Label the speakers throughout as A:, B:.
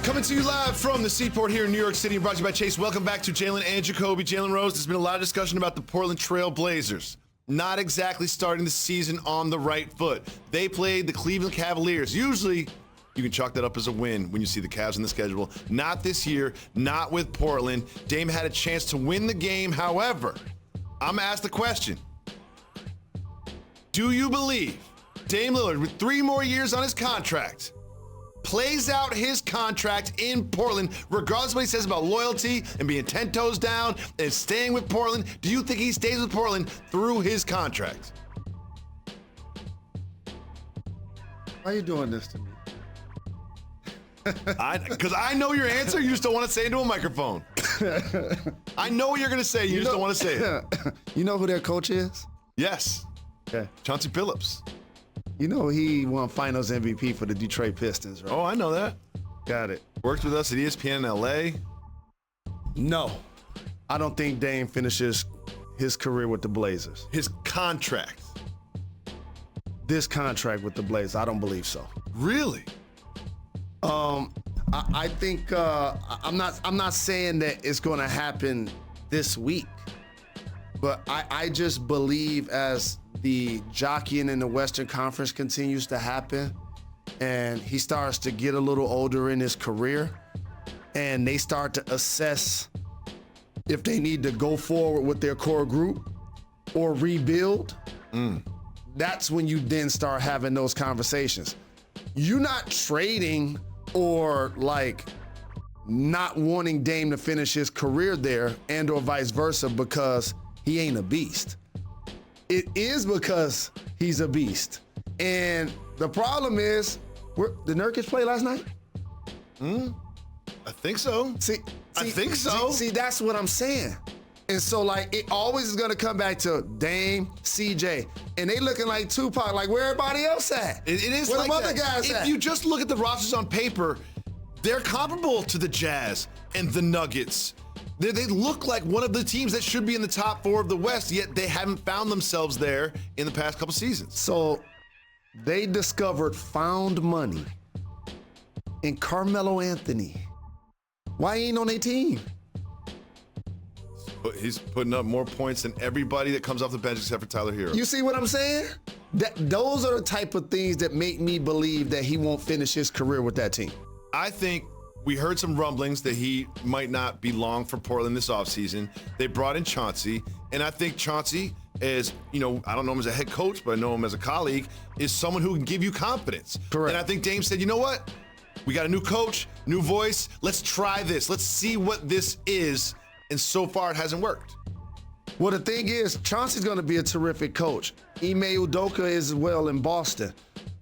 A: Coming to you live from the Seaport here in New York City, brought to you by Chase. Welcome back to Jalen and Jacoby. Jalen Rose, there's been a lot of discussion about the Portland Trail Blazers. Not exactly starting the season on the right foot. They played the Cleveland Cavaliers. Usually, you can chalk that up as a win when you see the Cavs in the schedule. Not this year, not with Portland. Dame had a chance to win the game. However, I'm going to ask the question. Do you believe Dame Lillard, with 3 more years on his contract, plays out his contract in Portland, regardless of what he says about loyalty and being 10 toes down and staying with Portland? Do you think he stays with Portland through his contract?
B: Why are you doing this to me?
A: Because I know your answer, you just don't want to say it into a microphone. I know what you're going to say, you just don't want to say it.
B: You know who their coach is?
A: Yes.
B: Okay.
A: Chauncey Billups.
B: You know he won Finals MVP for the Detroit Pistons, right?
A: Oh, I know that.
B: Got it.
A: Worked with us at ESPN in LA.
B: No, I don't think Dame finishes his career with the Blazers.
A: His contract.
B: This contract with the Blazers, I don't believe so.
A: Really?
B: I think I'm not saying that it's going to happen this week, but I just believe as the jockeying in the Western Conference continues to happen and he starts to get a little older in his career and they start to assess if they need to go forward with their core group or rebuild, that's when you then start having those conversations. You're not trading or like not wanting Dame to finish his career there and or vice versa because he ain't a beast. It is because he's a beast. And the problem is, did Nurkic play last night?
A: I think so. I think so.
B: See, that's what I'm saying. And so, like, it always is going to come back to Dame, CJ, and they looking like Tupac, like where everybody else at?
A: It is
B: where
A: like
B: the other
A: that.
B: guys
A: If
B: at?
A: you just look at the rosters on paper, they're comparable to the Jazz and the Nuggets. They look like one of the teams that should be in the top 4 of the West, yet they haven't found themselves there in the past couple seasons.
B: So they discovered found money in Carmelo Anthony. Why he ain't on their team?
A: He's putting up more points than everybody that comes off the bench except for Tyler Hero.
B: You see what I'm saying? Those are the type of things that make me believe that he won't finish his career with that team.
A: I think we heard some rumblings that he might not be long for Portland this offseason. They brought in Chauncey, and I think Chauncey is, I don't know him as a head coach, but I know him as a colleague, is someone who can give you confidence.
B: Correct.
A: And I think Dame said, you know what? We got a new coach, new voice. Let's try this. Let's see what this is. And so far, it hasn't worked.
B: Well, the thing is, Chauncey's going to be a terrific coach. Ime Udoka is as well in Boston.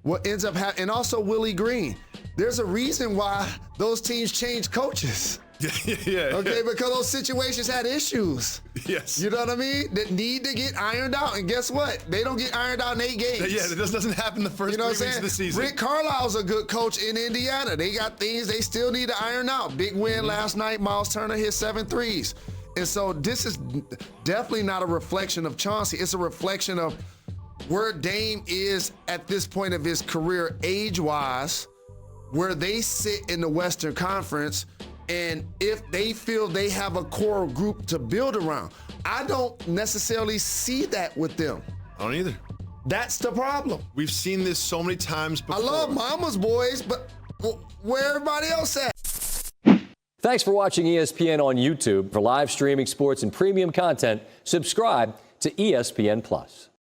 B: What ends up happening, and also Willie Green. There's a reason why those teams change coaches.
A: Yeah.
B: Okay, because those situations had issues.
A: Yes.
B: You know what I mean? That need to get ironed out. And guess what? They don't get ironed out in 8 games.
A: Yeah, that doesn't happen the first 3 weeks of the season.
B: Rick Carlisle's a good coach in Indiana. They got things they still need to iron out. Big win last night. Miles Turner hit 7 threes. And so this is definitely not a reflection of Chauncey. It's a reflection of where Dame is at this point of his career age-wise, where they sit in the Western Conference, and if they feel they have a core group to build around. I don't necessarily see that with them.
A: I don't either.
B: That's the problem.
A: We've seen this so many times before.
B: I love Mama's boys, but where everybody else at?
C: Thanks for watching ESPN on YouTube. For live streaming sports and premium content, subscribe to ESPN+.